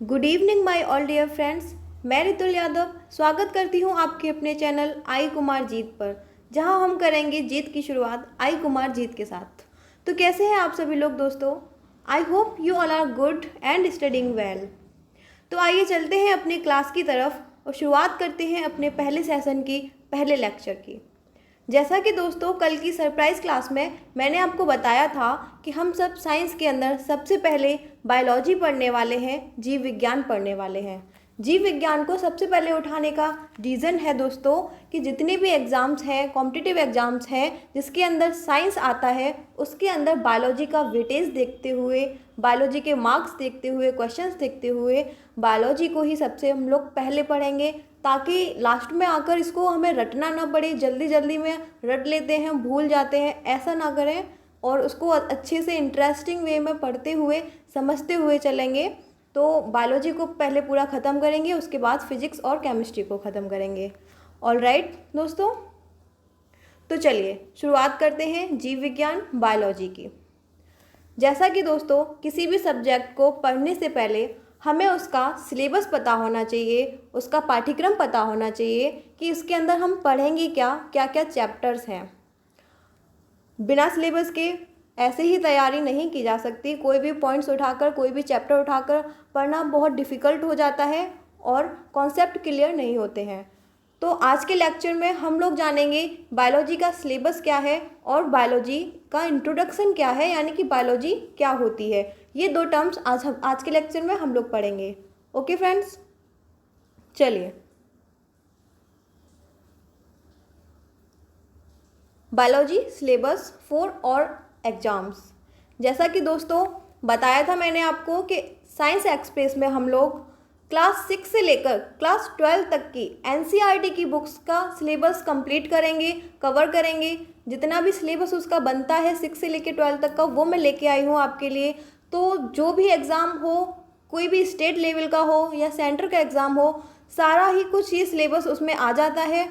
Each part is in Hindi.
Good evening my all dear friends. मैं रितुल यादव स्वागत करती हूँ आपके अपने चैनल आई कुमार जीत पर, जहाँ हम करेंगे जीत की शुरुआत आई कुमार जीत के साथ। तो कैसे हैं आप सभी लोग दोस्तों? I hope you all are good and studying well. तो आइए चलते हैं अपनी क्लास की तरफ और शुरुआत करते हैं अपने पहले सेशन की, पहले लेक्चर की। जैसा कि दोस्तों कल की सरप्राइज़ क्लास में मैंने आपको बताया था कि हम सब साइंस के अंदर सबसे पहले बायोलॉजी पढ़ने वाले हैं, जीव विज्ञान पढ़ने वाले हैं। जीव विज्ञान को सबसे पहले उठाने का रीज़न है दोस्तों कि जितने भी एग्ज़ाम्स हैं, कॉम्पिटिटिव एग्ज़ाम्स हैं जिसके अंदर साइंस आता है, उसके अंदर बायोलॉजी का वेटेज देखते हुए, बायोलॉजी के मार्क्स देखते हुए, क्वेश्चंस देखते हुए बायोलॉजी को ही सबसे हम लोग पहले पढ़ेंगे, ताकि लास्ट में आकर इसको हमें रटना ना पड़े। जल्दी जल्दी में रट लेते हैं, भूल जाते हैं, ऐसा ना करें और उसको अच्छे से इंटरेस्टिंग वे में पढ़ते हुए समझते हुए चलेंगे। तो बायोलॉजी को पहले पूरा ख़त्म करेंगे, उसके बाद फिजिक्स और केमिस्ट्री को ख़त्म करेंगे। ऑल राइट दोस्तों, तो चलिए शुरुआत करते हैं जीव विज्ञान बायोलॉजी की। जैसा कि दोस्तों किसी भी सब्जेक्ट को पढ़ने से पहले हमें उसका सिलेबस पता होना चाहिए, उसका पाठ्यक्रम पता होना चाहिए कि इसके अंदर हम पढ़ेंगे क्या, क्या क्या चैप्टर्स हैं। बिना सिलेबस के ऐसे ही तैयारी नहीं की जा सकती। कोई भी पॉइंट्स उठाकर, कोई भी चैप्टर उठाकर पढ़ना बहुत डिफ़िकल्ट हो जाता है और कॉन्सेप्ट क्लियर नहीं होते हैं। तो आज के लेक्चर में हम लोग जानेंगे बायोलॉजी का सिलेबस क्या है और बायोलॉजी का इंट्रोडक्शन क्या है, यानी कि बायोलॉजी क्या होती है। ये दो टर्म्स आज के लेक्चर में हम लोग पढ़ेंगे। ओके फ्रेंड्स, चलिए बायोलॉजी सिलेबस फॉर और एग्जाम्स। जैसा कि दोस्तों बताया था मैंने आपको कि साइंस एक्सप्रेस में हम लोग क्लास 6 से लेकर क्लास 12 तक की एनसीईआरटी की बुक्स का सिलेबस कंप्लीट करेंगे, कवर करेंगे। जितना भी सिलेबस उसका बनता है 6 से लेकर 12 तक का, वो मैं लेके आई हूँ आपके लिए। तो जो भी एग्ज़ाम हो, कोई भी स्टेट लेवल का हो या सेंटर का एग्ज़ाम हो, सारा ही कुछ ये सिलेबस उसमें आ जाता है।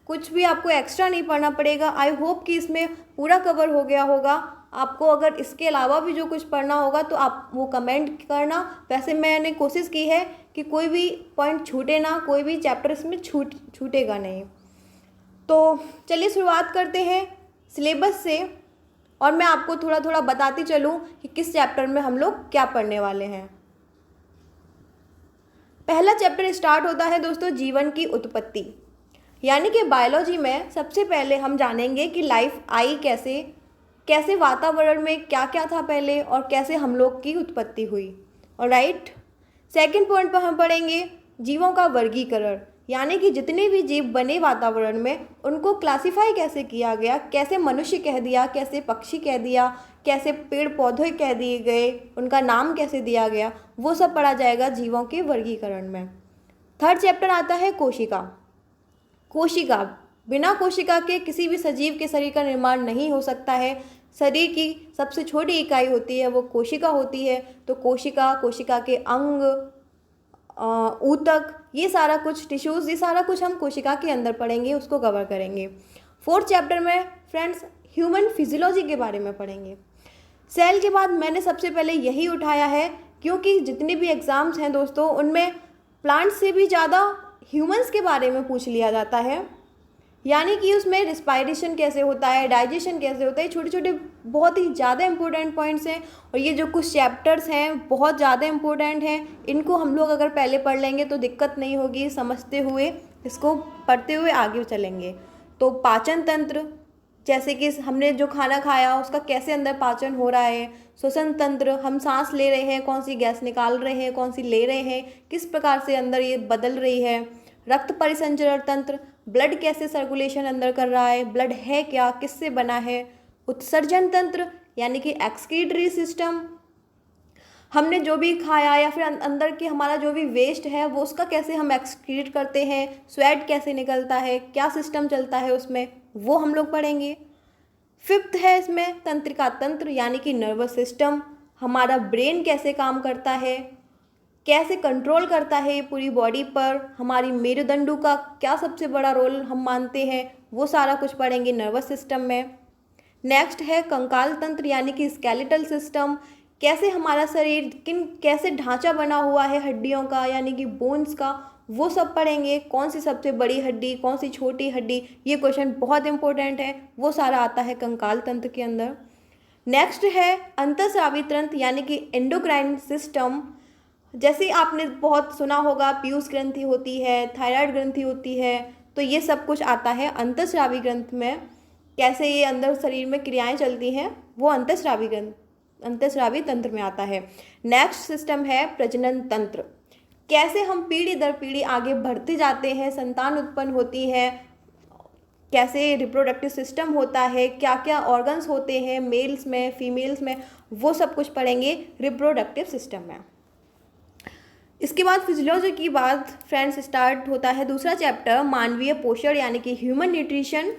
कुछ भी आपको एक्स्ट्रा नहीं पढ़ना पड़ेगा। आई होप कि इसमें पूरा कवर हो गया होगा। आपको अगर इसके अलावा भी जो कुछ पढ़ना होगा तो आप वो कमेंट करना। वैसे मैंने कोशिश की है कि कोई भी पॉइंट छूटे ना, कोई भी चैप्टर इसमें छूटेगा नहीं। तो चलिए शुरुआत करते हैं सिलेबस से और मैं आपको थोड़ा थोड़ा बताती चलूँ कि किस चैप्टर में हम लोग क्या पढ़ने वाले हैं। पहला चैप्टर स्टार्ट होता है दोस्तों जीवन की उत्पत्ति, यानी कि बायोलॉजी में सबसे पहले हम जानेंगे कि लाइफ आई कैसे, कैसे वातावरण में क्या क्या था पहले और कैसे हम लोग की उत्पत्ति हुई। ऑलराइट, सेकंड पॉइंट पर हम पढ़ेंगे जीवों का वर्गीकरण, यानी कि जितने भी जीव बने वातावरण में उनको क्लासिफाई कैसे किया गया, कैसे मनुष्य कह दिया, कैसे पक्षी कह दिया, कैसे पेड़ पौधे कह दिए गए, उनका नाम कैसे दिया गया, वो सब पढ़ा जाएगा जीवों के वर्गीकरण में। थर्ड चैप्टर आता है कोशिका। कोशिका, बिना कोशिका के किसी भी सजीव के शरीर का निर्माण नहीं हो सकता है। शरीर की सबसे छोटी इकाई होती है वो कोशिका होती है। तो कोशिका, कोशिका के अंग, ऊतक, ये सारा कुछ टिश्यूज़, ये सारा कुछ हम कोशिका के अंदर पढ़ेंगे, उसको कवर करेंगे। फोर्थ चैप्टर में फ्रेंड्स ह्यूमन फिजियोलॉजी के बारे में पढ़ेंगे। सेल के बाद मैंने सबसे पहले यही उठाया है क्योंकि जितने भी एग्ज़ाम्स हैं दोस्तों उनमें प्लांट से भी ज़्यादा ह्यूमंस के बारे में पूछ लिया जाता है, यानी कि उसमें रिस्पायरेशन कैसे होता है, डाइजेशन कैसे होता है। छोटे छोटे बहुत ही ज़्यादा इंपॉर्टेंट पॉइंट्स हैं और ये जो कुछ चैप्टर्स हैं बहुत ज़्यादा इंपॉर्टेंट हैं। इनको हम लोग अगर पहले पढ़ लेंगे तो दिक्कत नहीं होगी, समझते हुए इसको पढ़ते हुए आगे चलेंगे। तो पाचन तंत्र, जैसे कि हमने जो खाना खाया उसका कैसे अंदर पाचन हो रहा है। श्वसन तंत्र, हम सांस ले रहे हैं, कौन सी गैस निकाल रहे हैं, कौन सी ले रहे हैं, किस प्रकार से अंदर ये बदल रही है। रक्त परिसंचरण तंत्र, ब्लड कैसे सर्कुलेशन अंदर कर रहा है, ब्लड है क्या, किससे बना है। उत्सर्जन तंत्र, यानी कि एक्सक्रीटरी सिस्टम, हमने जो भी खाया या फिर अंदर के हमारा जो भी वेस्ट है वो उसका कैसे हम एक्सक्रीट करते हैं, स्वेट कैसे निकलता है, क्या सिस्टम चलता है उसमें, वो हम लोग पढ़ेंगे। फिफ्थ है इसमें तंत्रिका तंत्र, यानी कि नर्वस सिस्टम, हमारा ब्रेन कैसे काम करता है, कैसे कंट्रोल करता है ये पूरी बॉडी पर, हमारी मेरुदंडू का क्या सबसे बड़ा रोल हम मानते हैं, वो सारा कुछ पढ़ेंगे नर्वस सिस्टम में। नेक्स्ट है कंकाल तंत्र, यानी कि स्केलेटल सिस्टम, कैसे हमारा शरीर कैसे ढांचा बना हुआ है हड्डियों का, यानी कि बोन्स का, वो सब पढ़ेंगे। कौन सी सबसे बड़ी हड्डी, कौन सी छोटी हड्डी, ये क्वेश्चन बहुत इंपॉर्टेंट है, वो सारा आता है कंकाल तंत्र के अंदर। नेक्स्ट है अंतःस्रावी तंत्र यानी कि एंडोक्राइन सिस्टम। जैसे आपने बहुत सुना होगा, पीयूष ग्रंथि होती है, थायराइड ग्रंथि होती है, तो ये सब कुछ आता है अंतःस्रावी ग्रंथ में। कैसे ये अंदर शरीर में क्रियाएं चलती हैं, वो अंतःस्रावी तंत्र में आता है। नेक्स्ट सिस्टम है प्रजनन तंत्र। कैसे हम पीढ़ी दर पीढ़ी आगे बढ़ते जाते हैं, संतान उत्पन्न होती है, कैसे रिप्रोडक्टिव सिस्टम होता है, क्या क्या ऑर्गन्स होते हैं मेल्स में, फीमेल्स में, वो सब कुछ पढ़ेंगे रिप्रोडक्टिव सिस्टम में। इसके बाद फिजियोलॉजी की बात फ्रेंड्स स्टार्ट होता है दूसरा चैप्टर, मानवीय पोषण यानी कि ह्यूमन न्यूट्रिशन।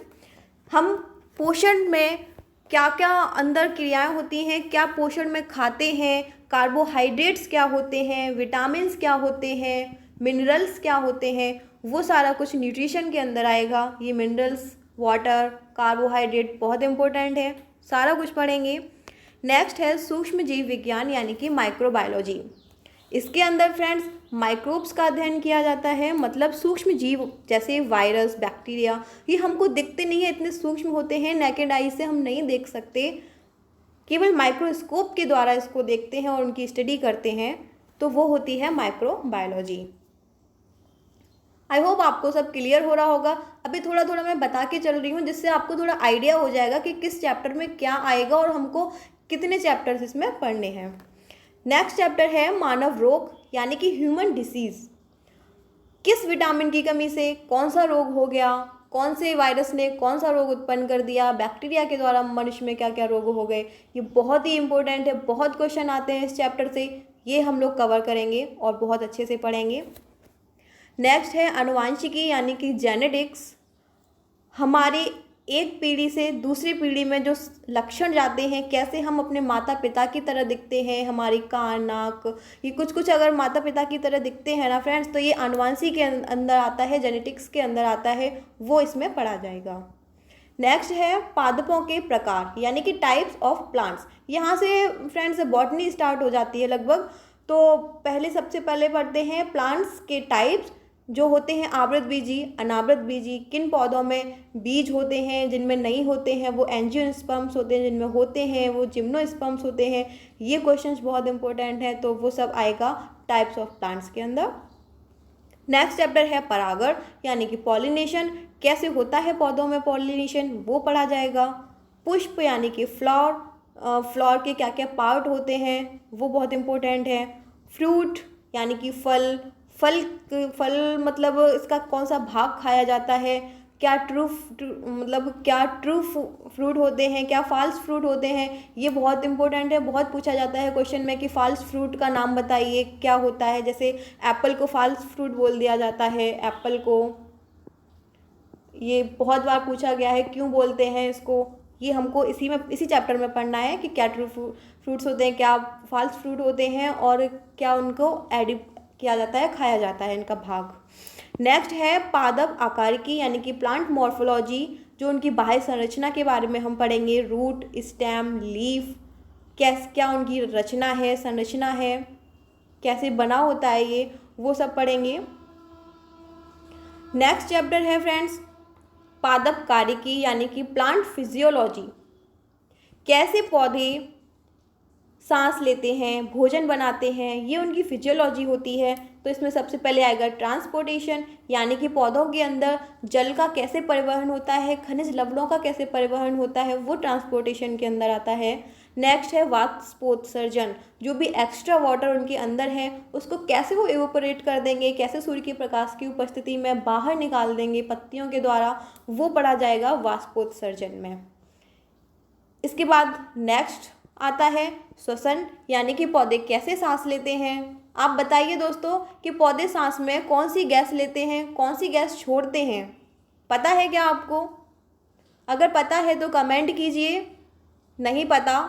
हम पोषण में क्या क्या अंदर क्रियाएं होती हैं, क्या पोषण में खाते हैं, कार्बोहाइड्रेट्स क्या होते हैं, विटामिन्स क्या होते हैं, मिनरल्स क्या होते हैं, वो सारा कुछ न्यूट्रिशन के अंदर आएगा। ये मिनरल्स, वाटर, कार्बोहाइड्रेट बहुत इंपॉर्टेंट है, सारा कुछ पढ़ेंगे। नेक्स्ट है सूक्ष्म जीव विज्ञान यानी कि माइक्रोबायोलॉजी। इसके अंदर फ्रेंड्स माइक्रोब्स का अध्ययन किया जाता है, मतलब सूक्ष्म जीव जैसे वायरस, बैक्टीरिया, ये हमको दिखते नहीं है, इतने सूक्ष्म होते हैं, नेकेड आई से हम नहीं देख सकते, केवल माइक्रोस्कोप के द्वारा इसको देखते हैं और उनकी स्टडी करते हैं, तो वो होती है माइक्रोबायोलॉजी। आई होप आपको सब क्लियर हो रहा होगा। अभी थोड़ा थोड़ा मैं बता के चल रही हूँ, जिससे आपको थोड़ा आइडिया हो जाएगा कि किस चैप्टर में क्या आएगा और हमको कितने चैप्टर्स इसमें पढ़ने हैं। नेक्स्ट चैप्टर है मानव रोग यानी कि ह्यूमन डिसीज़। किस विटामिन की कमी से कौन सा रोग हो गया, कौन से वायरस ने कौन सा रोग उत्पन्न कर दिया, बैक्टीरिया के द्वारा मनुष्य में क्या क्या रोग हो गए, ये बहुत ही इंपॉर्टेंट है, बहुत क्वेश्चन आते हैं इस चैप्टर से, ये हम लोग कवर करेंगे और बहुत अच्छे से पढ़ेंगे। नेक्स्ट है आनुवांशिकी यानी कि जेनेटिक्स। हमारे एक पीढ़ी से दूसरी पीढ़ी में जो लक्षण जाते हैं, कैसे हम अपने माता पिता की तरह दिखते हैं, हमारी कान, नाक, ये कुछ कुछ अगर माता पिता की तरह दिखते हैं ना फ्रेंड्स, तो ये आनुवांशिकी के अंदर आता है, जेनेटिक्स के अंदर आता है, वो इसमें पढ़ा जाएगा। नेक्स्ट है पादपों के प्रकार यानी कि टाइप्स ऑफ प्लांट्स। यहाँ से फ्रेंड्स बॉटनी स्टार्ट हो जाती है लगभग। तो पहले सबसे पहले पढ़ते हैं प्लांट्स के टाइप्स जो होते हैं, आवृत बीजी, अनावृत बीजी। किन पौधों में बीज होते हैं, जिनमें नहीं होते हैं वो एंजियोस्पर्म्स होते हैं, जिनमें होते हैं वो जिम्नोस्पर्म्स होते हैं। ये क्वेश्चंस बहुत इंपॉर्टेंट हैं, तो वो सब आएगा टाइप्स ऑफ प्लांट्स के अंदर। नेक्स्ट चैप्टर है परागण यानी कि पॉलिनेशन, कैसे होता है पौधों में पॉलिनेशन, वो पढ़ा जाएगा। पुष्प यानी कि फ्लावर, फ्लावर के क्या क्या पार्ट होते हैं, वो बहुत इंपॉर्टेंट है। फ्रूट यानी कि फल, फल मतलब इसका कौन सा भाग खाया जाता है, क्या क्या ट्रू फ्रूट होते हैं, क्या फॉल्स फ्रूट होते हैं, ये बहुत इंपॉर्टेंट है, बहुत पूछा जाता है क्वेश्चन में कि फॉल्स फ्रूट का नाम बताइए क्या होता है। जैसे एप्पल को फॉल्स फ्रूट बोल दिया जाता है, एप्पल को, ये बहुत बार पूछा गया है क्यों बोलते हैं इसको, ये हमको इसी चैप्टर में पढ़ना है कि क्या ट्रू फ्रूट्स होते हैं, क्या फॉल्स फ्रूट होते हैं, और क्या उनको एडिट किया जाता है, खाया जाता है इनका भाग। नेक्स्ट है पादप आकारिकी यानी कि प्लांट मॉर्फोलॉजी, जो उनकी बाह्य संरचना के बारे में हम पढ़ेंगे। रूट, स्टेम, लीफ, क्या उनकी रचना है, संरचना है, कैसे बना होता है ये, वो सब पढ़ेंगे। नेक्स्ट चैप्टर है फ्रेंड्स पादप कारिकी यानी कि प्लांट फिजियोलॉजी। कैसे पौधे सांस लेते हैं, भोजन बनाते हैं, ये उनकी फिजियोलॉजी होती है। तो इसमें सबसे पहले आएगा ट्रांसपोर्टेशन यानी कि पौधों के अंदर जल का कैसे परिवहन होता है, खनिज लवणों का कैसे परिवहन होता है, वो ट्रांसपोर्टेशन के अंदर आता है। नेक्स्ट है वाष्पोत्सर्जन, जो भी एक्स्ट्रा वाटर उनके अंदर है उसको कैसे वो इवेपोरेट कर देंगे, कैसे सूर्य के प्रकाश की उपस्थिति में बाहर निकाल देंगे पत्तियों के द्वारा, वो पढ़ा जाएगा वाष्पोत्सर्जन में। इसके बाद नेक्स्ट आता है श्वसन यानी कि पौधे कैसे सांस लेते हैं। आप बताइए दोस्तों कि पौधे सांस में कौन सी गैस लेते हैं, कौन सी गैस छोड़ते हैं, पता है क्या आपको? अगर पता है तो कमेंट कीजिए, नहीं पता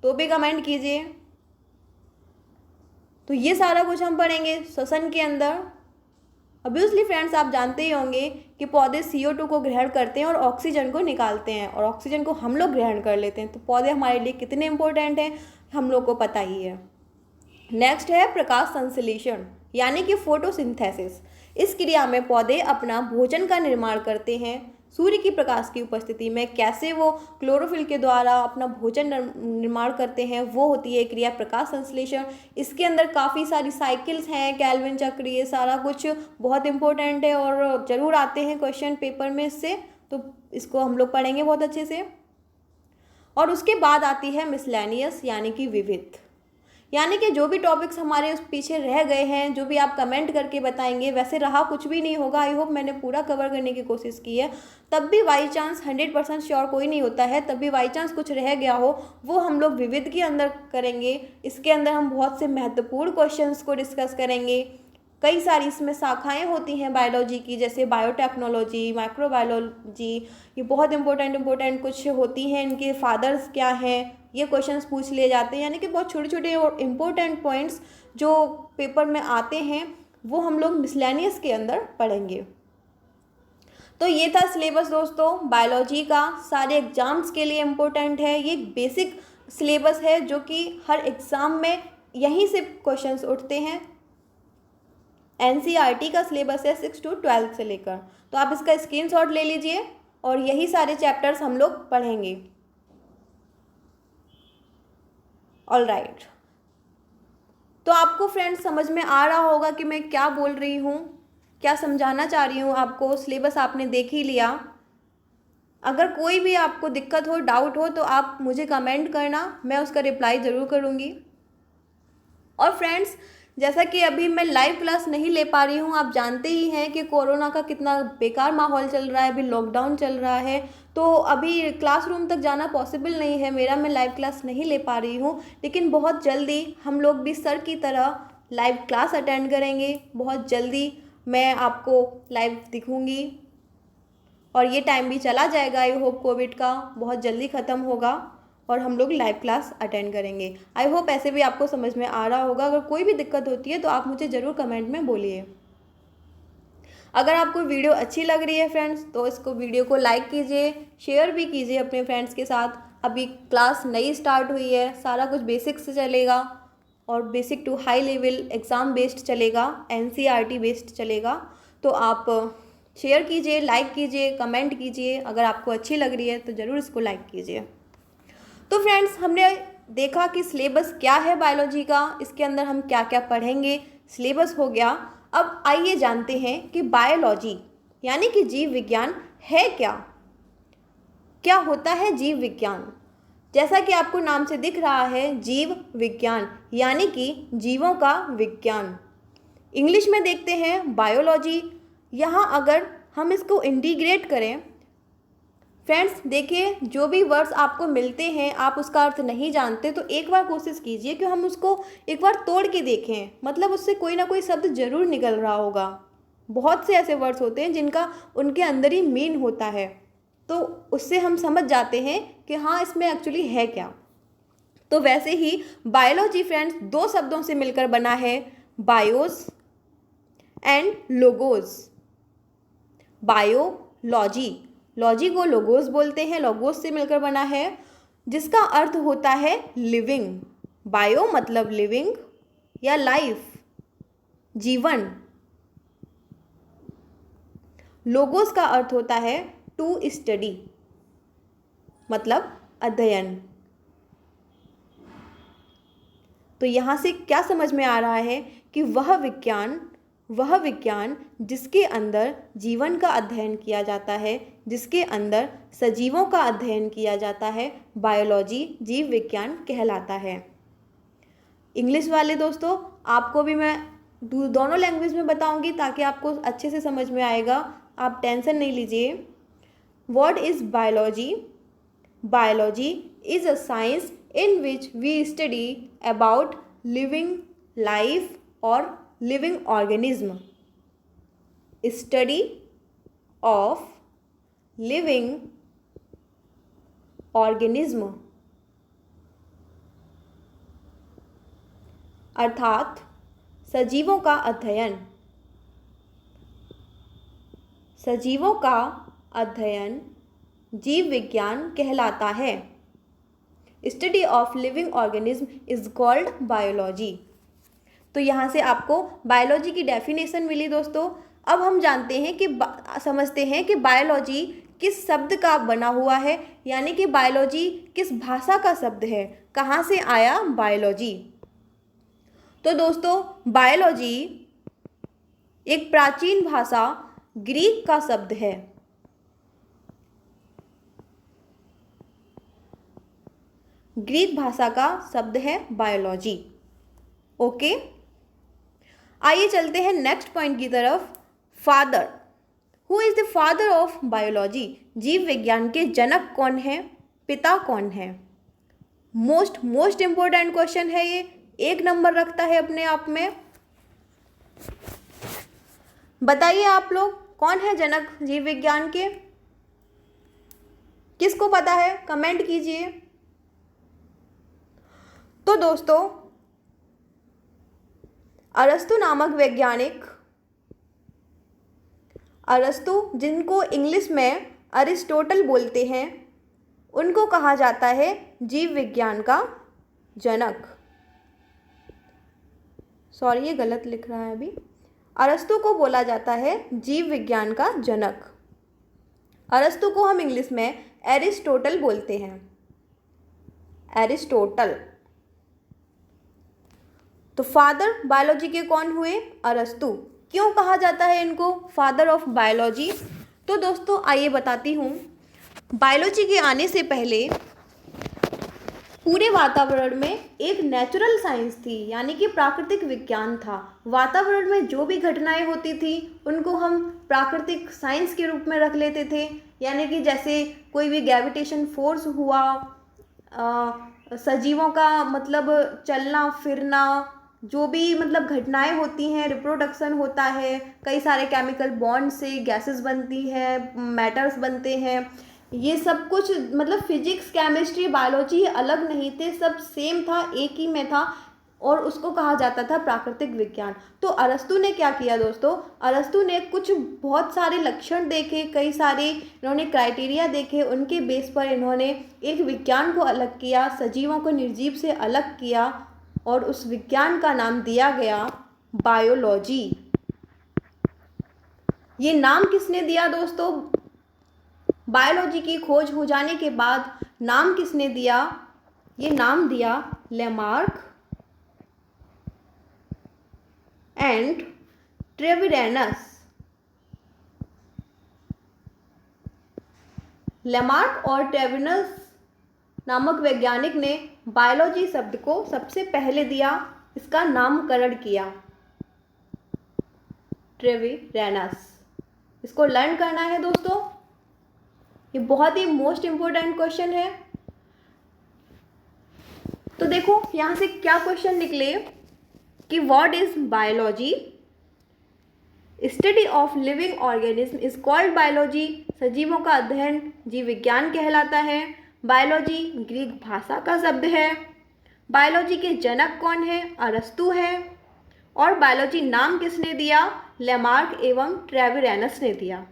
तो भी कमेंट कीजिए। तो ये सारा कुछ हम पढ़ेंगे श्वसन के अंदर। ऑब्वियसली फ्रेंड्स, आप जानते ही होंगे कि पौधे CO2 को ग्रहण करते हैं और ऑक्सीजन को निकालते हैं, और ऑक्सीजन को हम लोग ग्रहण कर लेते हैं। तो पौधे हमारे लिए कितने इंपॉर्टेंट हैं हम लोग को पता ही है। नेक्स्ट है प्रकाश संश्लेषण यानी कि फोटोसिंथेसिस। इस क्रिया में पौधे अपना भोजन का निर्माण करते हैं। सूर्य की प्रकाश की उपस्थिति में कैसे वो क्लोरोफिल के द्वारा अपना भोजन निर्माण करते हैं, वो होती है क्रिया प्रकाश संश्लेषण। इसके अंदर काफ़ी सारी साइकिल्स हैं, कैल्विन चक्र, ये सारा कुछ बहुत इंपॉर्टेंट है और ज़रूर आते हैं क्वेश्चन पेपर में इससे, तो इसको हम लोग पढ़ेंगे बहुत अच्छे से। और उसके बाद आती है मिसलेनियस यानी कि विविध, यानी कि जो भी टॉपिक्स हमारे उस पीछे रह गए हैं, जो भी आप कमेंट करके बताएंगे, वैसे रहा कुछ भी नहीं होगा। आई होप मैंने पूरा कवर करने की कोशिश की है। तब भी बाई चांस 100% श्योर कोई नहीं होता है, तब भी बाई चांस कुछ रह गया हो, वो हम लोग विविध के अंदर करेंगे। इसके अंदर हम बहुत से महत्वपूर्ण क्वेश्चंस को डिस्कस करेंगे। कई सारी इसमें शाखाएं होती हैं बायोलॉजी की, जैसे बायोटेक्नोलॉजी, माइक्रोबायोलॉजी, ये बहुत इंपॉर्टेंट कुछ होती हैं। इनके फादर्स क्या हैं, ये क्वेश्चंस पूछ लिए जाते हैं, यानी कि बहुत छोटे छोटे और इम्पोर्टेंट पॉइंट्स जो पेपर में आते हैं वो हम लोग मिसलेनियस के अंदर पढ़ेंगे। तो ये था सिलेबस दोस्तों बायोलॉजी का, सारे एग्जाम्स के लिए इम्पोर्टेंट है। ये बेसिक सिलेबस है जो कि हर एग्ज़ाम में यहीं से क्वेश्चंस उठते हैं। NCERT का सिलेबस है 6 to 12 से लेकर, तो आप इसका स्क्रीनशॉट ले लीजिए और यही सारे चैप्टर्स हम लोग पढ़ेंगे। ऑलराइट, तो आपको फ्रेंड्स समझ में आ रहा होगा कि मैं क्या बोल रही हूँ, क्या समझाना चाह रही हूँ आपको। सिलेबस आपने देख ही लिया। अगर कोई भी आपको दिक्कत हो, डाउट हो, तो आप मुझे कमेंट करना, मैं उसका रिप्लाई ज़रूर करूँगी। और फ्रेंड्स, जैसा कि अभी मैं लाइव क्लास नहीं ले पा रही हूँ, आप जानते ही हैं कि कोरोना का कितना बेकार माहौल चल रहा है, अभी लॉकडाउन चल रहा है, तो अभी क्लासरूम तक जाना पॉसिबल नहीं है मेरा, मैं लाइव क्लास नहीं ले पा रही हूँ। लेकिन बहुत जल्दी हम लोग भी सर की तरह लाइव क्लास अटेंड करेंगे। बहुत जल्दी मैं आपको लाइव दिखूँगी और ये टाइम भी चला जाएगा। आई होप कोविड का बहुत जल्दी ख़त्म होगा और हम लोग लाइव क्लास अटेंड करेंगे। आई होप ऐसे भी आपको समझ में आ रहा होगा। अगर कोई भी दिक्कत होती है तो आप मुझे ज़रूर कमेंट में बोलिए। अगर आपको वीडियो अच्छी लग रही है फ्रेंड्स, तो इसको वीडियो को लाइक कीजिए, शेयर भी कीजिए अपने फ्रेंड्स के साथ। अभी क्लास नई स्टार्ट हुई है, सारा कुछ बेसिक से चलेगा और basic to high level exam based चलेगा, NCERT बेस्ड चलेगा। तो आप शेयर कीजिए, लाइक कीजिए, कमेंट कीजिए। अगर आपको अच्छी लग रही है तो ज़रूर इसको लाइक कीजिए। तो फ्रेंड्स, हमने देखा कि सिलेबस क्या है बायोलॉजी का, इसके अंदर हम क्या क्या पढ़ेंगे, सिलेबस हो गया। अब आइए जानते हैं कि बायोलॉजी यानी कि जीव विज्ञान है क्या। क्या होता है जीव विज्ञान? जैसा कि आपको नाम से दिख रहा है, जीव विज्ञान यानी कि जीवों का विज्ञान। इंग्लिश में देखते हैं बायोलॉजी। यहाँ अगर हम इसको इंटीग्रेट करें, फ्रेंड्स देखिए, जो भी वर्ड्स आपको मिलते हैं आप उसका अर्थ नहीं जानते, तो एक बार कोशिश कीजिए कि हम उसको एक बार तोड़ के देखें, मतलब उससे कोई ना कोई शब्द ज़रूर निकल रहा होगा। बहुत से ऐसे वर्ड्स होते हैं जिनका उनके अंदर ही मीन होता है, तो उससे हम समझ जाते हैं कि हाँ इसमें एक्चुअली है क्या। तो वैसे ही बायोलॉजी फ्रेंड्स दो शब्दों से मिलकर बना है, BIOS and logos. Biology, logy को लोगोस बोलते हैं, लोगोस से मिलकर बना है, जिसका अर्थ होता है लिविंग। बायो मतलब लिविंग या लाइफ, जीवन। लोगोस का अर्थ होता है टू स्टडी, मतलब अध्ययन। तो यहाँ से क्या समझ में आ रहा है कि वह विज्ञान जिसके अंदर जीवन का अध्ययन किया जाता है, जिसके अंदर सजीवों का अध्ययन किया जाता है, बायोलॉजी जीव विज्ञान कहलाता है। इंग्लिश वाले दोस्तों, आपको भी मैं दोनों लैंग्वेज में बताऊंगी ताकि आपको अच्छे से समझ में आएगा, आप टेंशन नहीं लीजिए। What is biology? Biology is a science in which we study about living life or living organism. Study of living organism, अर्थात सजीवों का अध्ययन। सजीवों का अध्ययन जीव विज्ञान कहलाता है। Study of living organism is called biology. तो यहाँ से आपको बायोलॉजी की डेफिनेशन मिली दोस्तों। अब हम जानते हैं कि समझते हैं कि बायोलॉजी किस शब्द का बना हुआ है, यानी कि बायोलॉजी किस भाषा का शब्द है, कहाँ से आया बायोलॉजी। तो दोस्तों बायोलॉजी एक प्राचीन भाषा ग्रीक का शब्द है। ग्रीक भाषा का शब्द है बायोलॉजी। ओके, आइए चलते हैं नेक्स्ट पॉइंट की तरफ। Father, who is the father of biology? जीव विज्ञान के जनक कौन है, पिता कौन है? मोस्ट इंपॉर्टेंट क्वेश्चन है ये, 1 नंबर रखता है अपने आप में। बताइए आप लोग, कौन है जनक जीव विज्ञान के? किसको पता है, कमेंट कीजिए। तो दोस्तों अरस्तु नामक वैज्ञानिक, अरस्तु जिनको इंग्लिश में अरिस्टोटल बोलते हैं, उनको कहा जाता है जीव विज्ञान का जनक। सॉरी, ये गलत लिख रहा है अभी। अरस्तु को बोला जाता है जीव विज्ञान का जनक। अरस्तु को हम इंग्लिश में एरिस्टोटल बोलते हैं, एरिस्टोटल। तो फादर बायोलॉजी के कौन हुए? अरस्तु। क्यों कहा जाता है इनको फादर ऑफ बायोलॉजी? तो दोस्तों आइए बताती हूँ। बायोलॉजी के आने से पहले पूरे वातावरण में एक नेचुरल साइंस थी, यानी कि प्राकृतिक विज्ञान था। वातावरण में जो भी घटनाएं होती थी उनको हम प्राकृतिक साइंस के रूप में रख लेते थे, यानी कि जैसे कोई भी ग्रेविटेशन फोर्स हुआ, सजीवों का मतलब चलना फिरना, जो भी मतलब घटनाएं होती हैं, रिप्रोडक्शन होता है, कई सारे केमिकल बॉन्ड से गैसेस बनती हैं, मैटर्स बनते हैं, ये सब कुछ मतलब फिजिक्स केमिस्ट्री बायोलॉजी अलग नहीं थे, सब सेम था, एक ही में था, और उसको कहा जाता था प्राकृतिक विज्ञान। तो अरस्तु ने क्या किया दोस्तों? अरस्तु ने कुछ बहुत सारे लक्षण देखे, कई सारे इन्होंने क्राइटेरिया देखे, उनके बेस पर इन्होंने एक विज्ञान को अलग किया, सजीवों को निर्जीव से अलग किया, और उस विज्ञान का नाम दिया गया बायोलॉजी। ये नाम किसने दिया दोस्तों? बायोलॉजी की खोज हो जाने के बाद नाम किसने दिया? ये नाम दिया लेमार्क एंड ट्रेविरेनस। लेमार्क और ट्रेविरेनस नामक वैज्ञानिक ने बायोलॉजी शब्द को सबसे पहले दिया, इसका नामकरण किया ट्रेविरेनस। इसको लर्न करना है दोस्तों, ये बहुत ही मोस्ट इंपॉर्टेंट क्वेश्चन है। तो देखो यहाँ से क्या क्वेश्चन निकले कि what is biology? Study of living organism is called biology. सजीवों का अध्ययन जीव विज्ञान कहलाता है। बायोलॉजी ग्रीक भाषा का शब्द है। बायोलॉजी के जनक कौन है? अरस्तु है। और बायोलॉजी नाम किसने दिया? लेमार्क एवं ट्रेविरेनस ने दिया।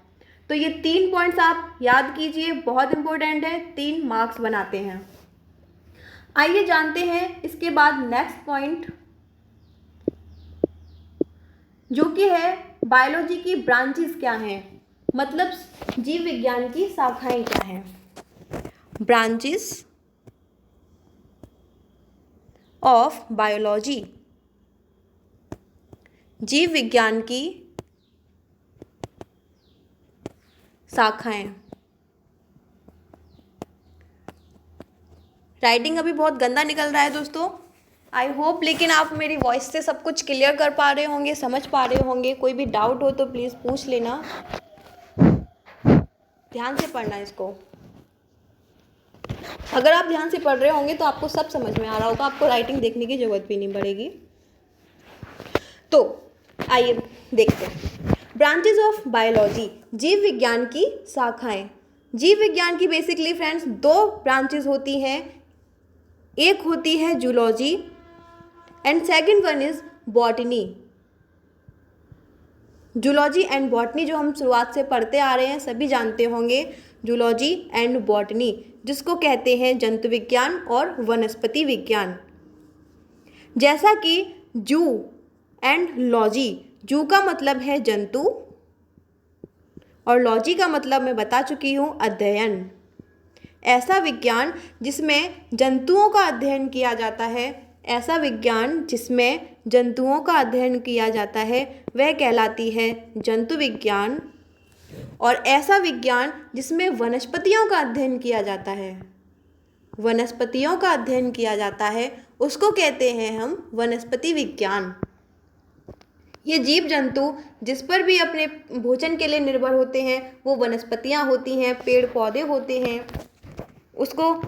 तो ये 3 पॉइंट्स आप याद कीजिए, बहुत इंपॉर्टेंट है, 3 मार्क्स बनाते हैं। आइए जानते हैं इसके बाद नेक्स्ट पॉइंट, जो कि है बायोलॉजी की ब्रांचेस क्या हैं, मतलब जीव विज्ञान की शाखाएं क्या हैं। ब्रांचेस ऑफ बायोलॉजी, जीव विज्ञान की शाखाएं। राइटिंग अभी बहुत गंदा निकल रहा है दोस्तों, आई होप, लेकिन आप मेरी वॉइस से सब कुछ क्लियर कर पा रहे होंगे, समझ पा रहे होंगे। कोई भी डाउट हो तो प्लीज़ पूछ लेना, ध्यान से पढ़ना इसको। अगर आप ध्यान से पढ़ रहे होंगे तो आपको सब समझ में आ रहा होगा, आपको राइटिंग देखने की जरूरत भी नहीं पड़ेगी। तो आइए देखते हैं ब्रांचेस ऑफ बायोलॉजी, जीव विज्ञान की शाखाएं। जीव विज्ञान की बेसिकली फ्रेंड्स 2 ब्रांचेस होती हैं, एक होती है zoology and second one is botany. Zoology and botany जो हम शुरुआत से पढ़ते आ रहे हैं सभी जानते होंगे, जूलॉजी एंड बॉटनी, जिसको कहते हैं जंतु विज्ञान और वनस्पति विज्ञान। जैसा कि जू एंड लॉजी, जू का मतलब है जंतु और लॉजी का मतलब मैं बता चुकी हूँ अध्ययन। ऐसा विज्ञान जिसमें जंतुओं का अध्ययन किया जाता है, ऐसा विज्ञान जिसमें जंतुओं का अध्ययन किया जाता है वह कहलाती है जंतु विज्ञान। और ऐसा विज्ञान जिसमें वनस्पतियों का अध्ययन किया जाता है, वनस्पतियों का अध्ययन किया जाता है उसको कहते हैं हम वनस्पति विज्ञान। ये जीव जंतु जिस पर भी अपने भोजन के लिए निर्भर होते हैं वो वनस्पतियाँ होती हैं, पेड़ पौधे होते हैं, उसको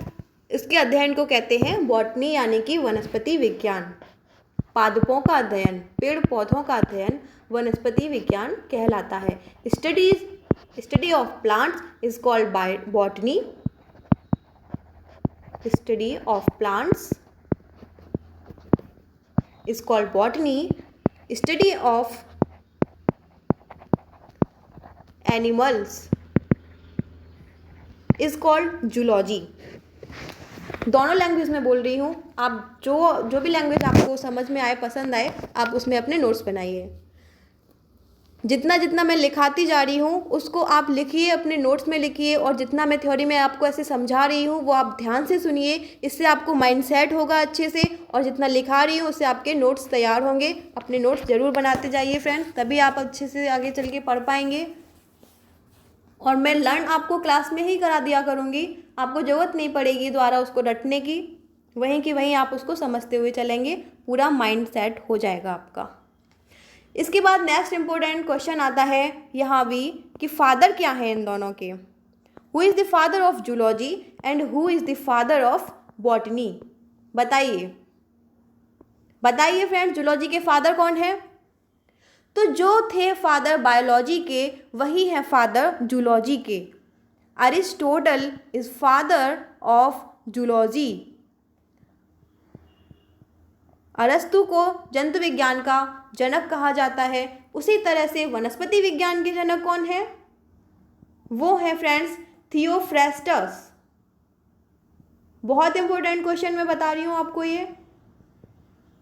इसके अध्ययन को कहते हैं बॉटनी यानी कि वनस्पति विज्ञान। पादपों का अध्ययन, पेड़ पौधों का अध्ययन वनस्पति विज्ञान कहलाता है। Study of plants is called by botany. Study of plants is called botany. Study of animals is called zoology. दोनों लैंग्वेज में बोल रही हूँ, आप जो भी लैंग्वेज आपको समझ में आए, पसंद आए, आप उसमें अपने नोट्स बनाइए। जितना जितना मैं लिखाती जा रही हूँ उसको आप लिखिए, अपने नोट्स में लिखिए, और जितना मैं थ्योरी में आपको ऐसे समझा रही हूँ वो आप ध्यान से सुनिए, इससे आपको माइंड सेट होगा अच्छे से, और जितना लिखा रही हूँ उससे आपके नोट्स तैयार होंगे। अपने नोट्स ज़रूर बनाते जाइए फ्रेंड्स, तभी आप अच्छे से आगे चल के पढ़ पाएंगे। और मैं लर्न आपको क्लास में ही करा दिया करूँगी, आपको ज़रूरत नहीं पड़ेगी दोबारा उसको रटने की, वहीं की वहीं आप उसको समझते हुए चलेंगे, पूरा माइंड सेट हो जाएगा आपका। इसके बाद नेक्स्ट इम्पोर्टेंट क्वेश्चन आता है यहाँ भी कि फादर क्या है इन दोनों के। Who is the father of zoology and who is the father of botany. बताइए फ्रेंड्स, जूलॉजी के फादर कौन है? तो जो थे फादर बायोलॉजी के वही हैं फादर जूलॉजी के। Aristotle is father of zoology. अरस्तु को जंतु विज्ञान का जनक कहा जाता है। उसी तरह से वनस्पति विज्ञान के जनक कौन है? वो है फ्रेंड्स थियोफ्रेस्टस। बहुत इंपॉर्टेंट क्वेश्चन मैं बता रही हूँ आपको, ये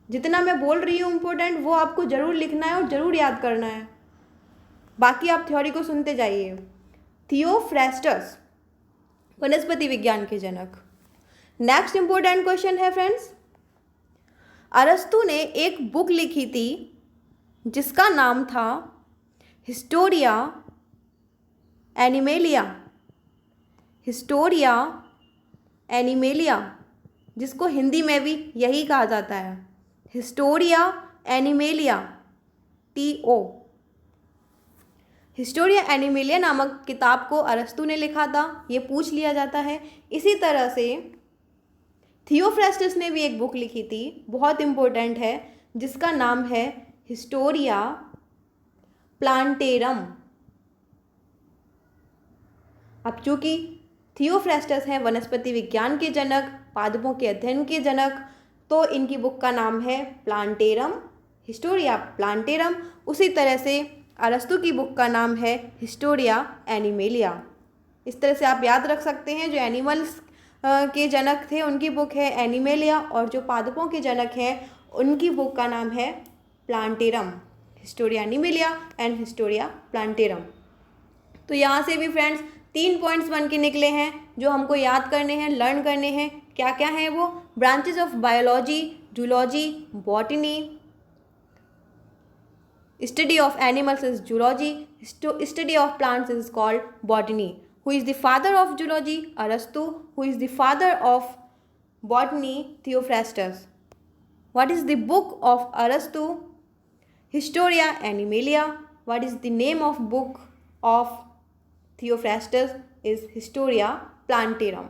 जितना मैं बोल रही हूँ इम्पोर्टेंट वो आपको ज़रूर लिखना है और ज़रूर याद करना है, बाकी आप थ्योरी को सुनते जाइए। थियोफ्रेस्टस वनस्पति विज्ञान के जनक। नेक्स्ट इम्पोर्टेंट क्वेश्चन है फ्रेंड्स, अरस्तु ने एक बुक लिखी थी जिसका नाम था हिस्टोरिया एनिमेलिया। हिस्टोरिया एनिमेलिया, जिसको हिंदी में भी यही कहा जाता है, Historia animalia, TO। Historia animalia नामक किताब को अरस्तु ने लिखा था, ये पूछ लिया जाता है। इसी तरह से थियोफ्रेस्टस ने भी एक बुक लिखी थी, बहुत इम्पोर्टेंट है, जिसका नाम है हिस्टोरिया प्लांटेरम। अब चूँकि थियोफ्रेस्टस हैं वनस्पति विज्ञान के जनक, पादपों के अध्ययन के जनक, तो इनकी बुक का नाम है प्लांटेरम, हिस्टोरिया प्लांटेरम। उसी तरह से अरस्तु की बुक का नाम है हिस्टोरिया एनिमेलिया। इस तरह से आप याद रख सकते हैं, जो एनिमल्स के जनक थे उनकी बुक है एनिमेलिया, और जो पादपों के जनक हैं उनकी बुक का नाम है plantarum, Historia animalia and Historia plantarum. तो यहाँ से भी फ्रेंड्स 3 पॉइंट्स बन के निकले हैं जो हमको याद करने हैं, लर्न करने हैं। क्या क्या हैं वो? Branches of biology, zoology, botany. Study of animals is zoology, study of plants is called botany. Who is the father of zoology? Aristo. Who is the father of botany? Theophrastus. What is the book of Aristo? Historia Animalia. What is the name of book of Theophrastus? Is Historia Plantarum.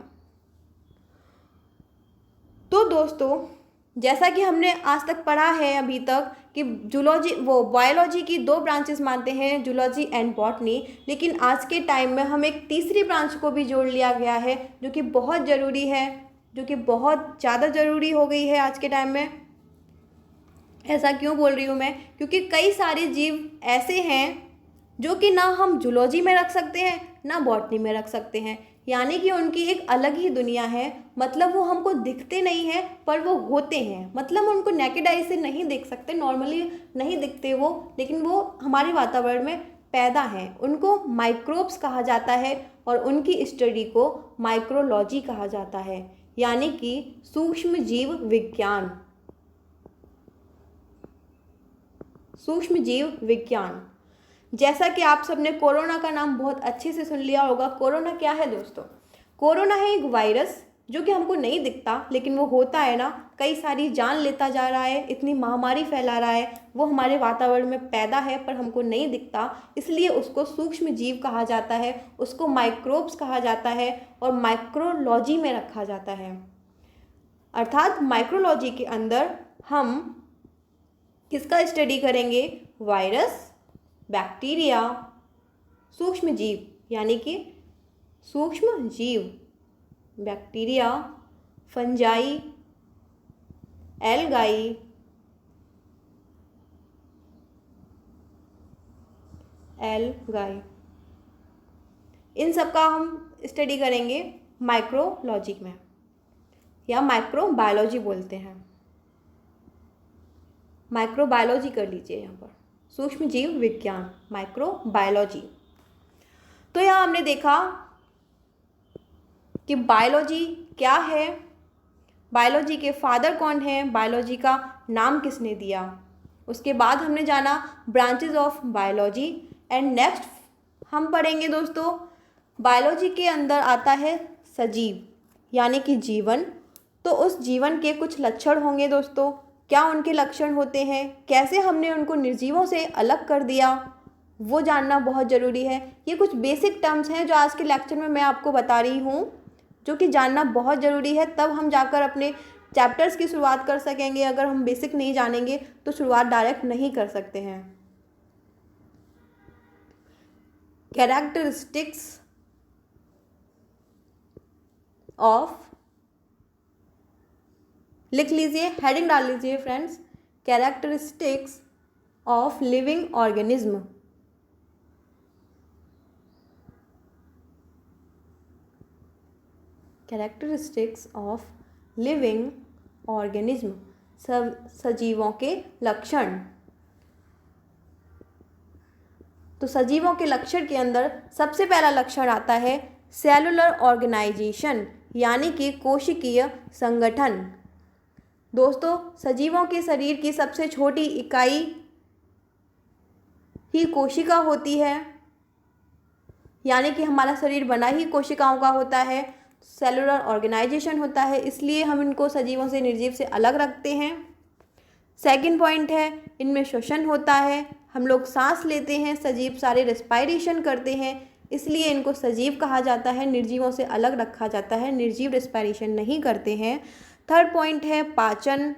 तो दोस्तों, जैसा कि हमने आज तक पढ़ा है अभी तक कि बायोलॉजी की 2 ब्रांचेस मानते हैं, जूलॉजी एंड बॉटनी, लेकिन आज के टाइम में हम एक तीसरी ब्रांच को भी जोड़ लिया गया है जो कि बहुत ज़रूरी है, जो कि बहुत ज़्यादा ज़रूरी हो गई है आज के टाइम में। ऐसा क्यों बोल रही हूँ मैं? क्योंकि कई सारे जीव ऐसे हैं जो कि ना हम जूलॉजी में रख सकते हैं ना बॉटनी में रख सकते हैं, यानी कि उनकी एक अलग ही दुनिया है। मतलब वो हमको दिखते नहीं हैं पर वो होते हैं, मतलब उनको नेकेड आई से नहीं देख सकते, नॉर्मली नहीं दिखते वो, लेकिन वो हमारे वातावरण में पैदा हैं। उनको माइक्रोब्स कहा जाता है और उनकी स्टडी को माइक्रोलॉजी कहा जाता है, यानी कि सूक्ष्म जीव विज्ञान। सूक्ष्म जीव विज्ञान। जैसा कि आप सबने कोरोना का नाम बहुत अच्छे से सुन लिया होगा। कोरोना क्या है दोस्तों? कोरोना है एक वायरस जो कि हमको नहीं दिखता, लेकिन वो होता है ना, कई सारी जान लेता जा रहा है, इतनी महामारी फैला रहा है, वो हमारे वातावरण में पैदा है पर हमको नहीं दिखता, इसलिए उसको सूक्ष्म जीव कहा जाता है, उसको माइक्रोब्स कहा जाता है और माइक्रोलॉजी में रखा जाता है। अर्थात माइक्रोलॉजी के अंदर हम किसका स्टडी करेंगे? वायरस, बैक्टीरिया, सूक्ष्म जीव, यानी कि सूक्ष्म जीव, बैक्टीरिया, फंजाई, एल्गाई, इन सब का हम स्टडी करेंगे माइक्रोलॉजी में, या माइक्रोबायोलॉजी बोलते हैं। माइक्रोबायोलॉजी कर लीजिए यहाँ पर, सूक्ष्म जीव विज्ञान, माइक्रोबायोलॉजी। तो यहाँ हमने देखा कि बायोलॉजी क्या है, बायोलॉजी के फादर कौन हैं, बायोलॉजी का नाम किसने दिया। उसके बाद हमने जाना branches of biology. And next हम पढ़ेंगे दोस्तों, बायोलॉजी के अंदर आता है सजीव, यानी कि जीवन। तो उस जीवन के कुछ लक्षण होंगे दोस्तों, क्या उनके लक्षण होते हैं, कैसे हमने उनको निर्जीवों से अलग कर दिया, वो जानना बहुत ज़रूरी है। ये कुछ बेसिक टर्म्स हैं जो आज के लेक्चर में मैं आपको बता रही हूँ, जो कि जानना बहुत ज़रूरी है, तब हम जाकर अपने चैप्टर्स की शुरुआत कर सकेंगे। अगर हम बेसिक नहीं जानेंगे तो शुरुआत डायरेक्ट नहीं कर सकते हैं। कैरेक्टरिस्टिक्स ऑफ, लिख लीजिए, हेडिंग डाल लीजिए friends, characteristics of living organism. Characteristics of living organism, सजीवों के लक्षण। तो सजीवों के लक्षण के अंदर सबसे पहला लक्षण आता है सेलुलर ऑर्गेनाइजेशन, यानी कि कोशिकीय संगठन। दोस्तों, सजीवों के शरीर की सबसे छोटी इकाई ही कोशिका होती है, यानी कि हमारा शरीर बना ही कोशिकाओं का होता है, सेलुलर ऑर्गेनाइजेशन होता है, इसलिए हम इनको सजीवों से निर्जीव से अलग रखते हैं। सेकंड पॉइंट है, इनमें श्वसन होता है, हम लोग सांस लेते हैं, सजीव सारे रेस्पायरेशन करते हैं, इसलिए इनको सजीव कहा जाता है, निर्जीवों से अलग रखा जाता है, निर्जीव रेस्पायरेशन नहीं करते हैं। थर्ड पॉइंट है पाचन,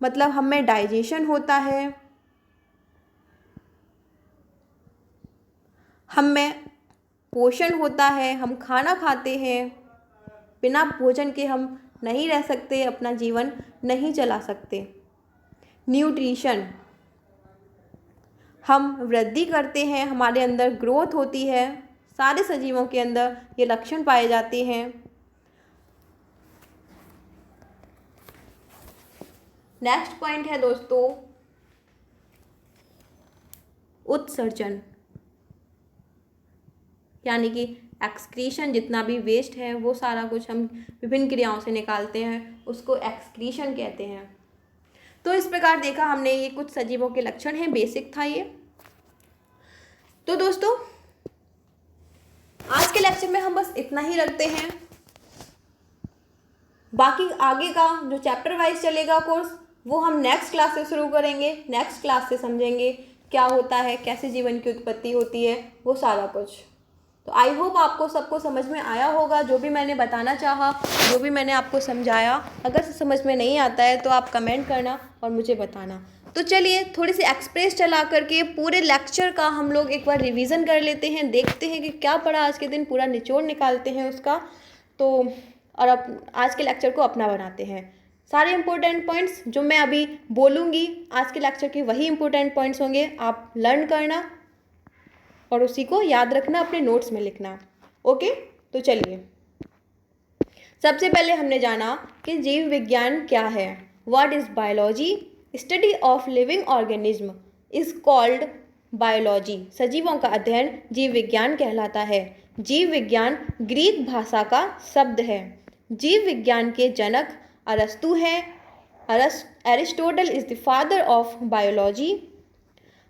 मतलब हमें डाइजेशन होता है, हमें पोषण होता है, हम खाना खाते हैं, बिना भोजन के हम नहीं रह सकते, अपना जीवन नहीं चला सकते। न्यूट्रिशन, हम वृद्धि करते हैं, हमारे अंदर ग्रोथ होती है, सारे सजीवों के अंदर ये लक्षण पाए जाते हैं। नेक्स्ट पॉइंट है दोस्तों उत्सर्जन, यानी कि एक्सक्रीशन, जितना भी वेस्ट है वो सारा कुछ हम विभिन्न क्रियाओं से निकालते हैं, उसको एक्सक्रीशन कहते हैं। तो इस प्रकार देखा हमने, ये कुछ सजीवों के लक्षण हैं, बेसिक था ये। तो दोस्तों आज के लेक्चर में हम बस इतना ही रखते हैं, बाकी आगे का जो चैप्टर वाइज चलेगा कोर्स वो हम नेक्स्ट क्लास से शुरू करेंगे, नेक्स्ट क्लास से समझेंगे क्या होता है, कैसे जीवन की उत्पत्ति होती है, वो सारा कुछ। तो आई होप आपको सबको समझ में आया होगा, जो भी मैंने बताना चाहा, जो भी मैंने आपको समझाया। अगर समझ में नहीं आता है तो आप कमेंट करना और मुझे बताना। तो चलिए थोड़ी सी एक्सप्रेस चला करके पूरे लेक्चर का हम लोग एक बार रिवीजन कर लेते हैं, देखते हैं कि क्या पढ़ा आज के दिन, पूरा निचोड़ निकालते हैं उसका। तो और अब आज के लेक्चर को अपना बनाते हैं। सारे इंपॉर्टेंट पॉइंट्स जो मैं अभी बोलूँगी आज के लेक्चर के वही इंपॉर्टेंट पॉइंट्स होंगे, आप लर्न करना और उसी को याद रखना, अपने नोट्स में लिखना। ओके, तो चलिए सबसे पहले हमने जाना कि जीव विज्ञान क्या है। What is biology? Study of living organism is called biology. सजीवों का अध्ययन जीव विज्ञान कहलाता है। जीव विज्ञान ग्रीक भाषा का शब्द है। जीव विज्ञान के जनक अरस्तु हैं। Aristotle is the father of biology.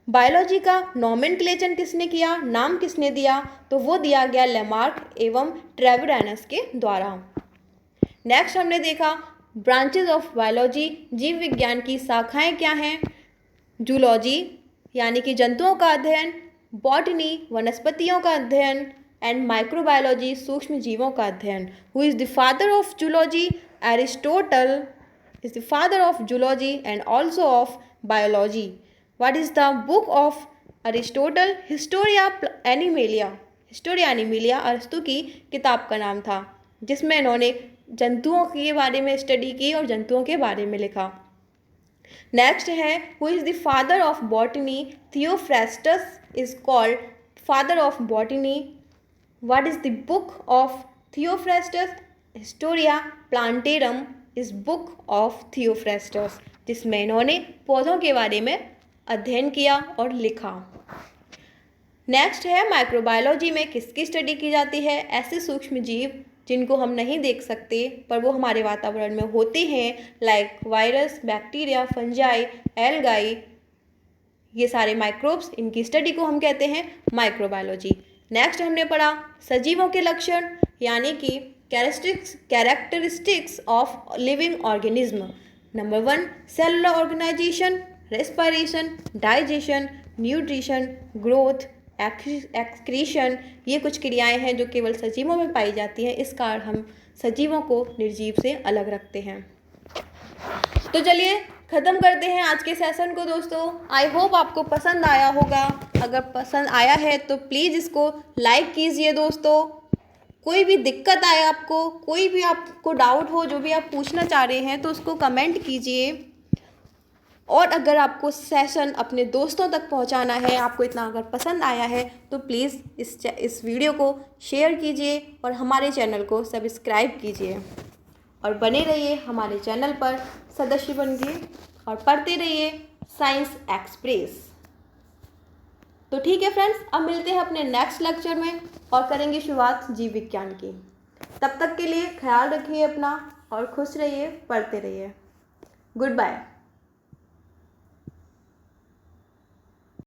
Biology का नॉमेनक्लेचर किसने किया, नाम किसने दिया? तो वो दिया गया लेमार्क एवं ट्रेविरानस के द्वारा। नेक्स्ट हमने देखा ब्रांचेज ऑफ बायोलॉजी, जीव विज्ञान की शाखाएं क्या हैं। जूलॉजी यानी कि जंतुओं का अध्ययन, बॉटनी वनस्पतियों का अध्ययन, एंड माइक्रोबायोलॉजी सूक्ष्म जीवों का अध्ययन। Who is the father of zoology? Aristotle is the father of zoology and also of biology. What is the book of Aristotle? Historia animalia. Historia animalia अरस्तु की किताब का नाम था, जिसमें इन्होंने जंतुओं के बारे में स्टडी की और जंतुओं के बारे में लिखा। नेक्स्ट है who is the father of botany? Theophrastus is called father of botany. What is the book of Theophrastus? Historia plantarum is book of Theophrastus, जिसमें इन्होंने पौधों के बारे में अध्ययन किया और लिखा। नेक्स्ट है माइक्रोबायोलॉजी में किसकी स्टडी की जाती है? ऐसे सूक्ष्म जीव जिनको हम नहीं देख सकते पर वो हमारे वातावरण में होते हैं, like virus, bacteria, fungi, algae, ये सारे माइक्रोब्स, इनकी स्टडी को हम कहते हैं माइक्रोबायोलॉजी। नेक्स्ट हमने पढ़ा सजीवों के लक्षण यानी कि characteristics of living organism. Number 1 cellular organization, respiration, digestion, nutrition, growth, excretion. ये कुछ क्रियाएं हैं जो केवल सजीवों में पाई जाती हैं, इस कारण हम सजीवों को निर्जीव से अलग रखते हैं। तो चलिए ख़त्म करते हैं आज के सेशन को दोस्तों। आई होप आपको पसंद आया होगा। अगर पसंद आया है तो प्लीज़ इसको लाइक कीजिए दोस्तों। कोई भी दिक्कत आए आपको, कोई भी आपको डाउट हो, जो भी आप पूछना चाह रहे हैं तो उसको कमेंट कीजिए। और अगर आपको सेशन अपने दोस्तों तक पहुंचाना है, आपको इतना अगर पसंद आया है तो प्लीज़ इस वीडियो को शेयर कीजिए और हमारे चैनल को सब्सक्राइब कीजिए और बने रहिए हमारे चैनल पर, सदस्य बनिए और पढ़ते रहिए साइंस एक्सप्रेस। तो ठीक है फ्रेंड्स, अब मिलते हैं अपने नेक्स्ट लेक्चर में और करेंगे शुरुआत जीव विज्ञान की। तब तक के लिए ख्याल रखिए अपना और खुश रहिए, पढ़ते रहिए। Good bye.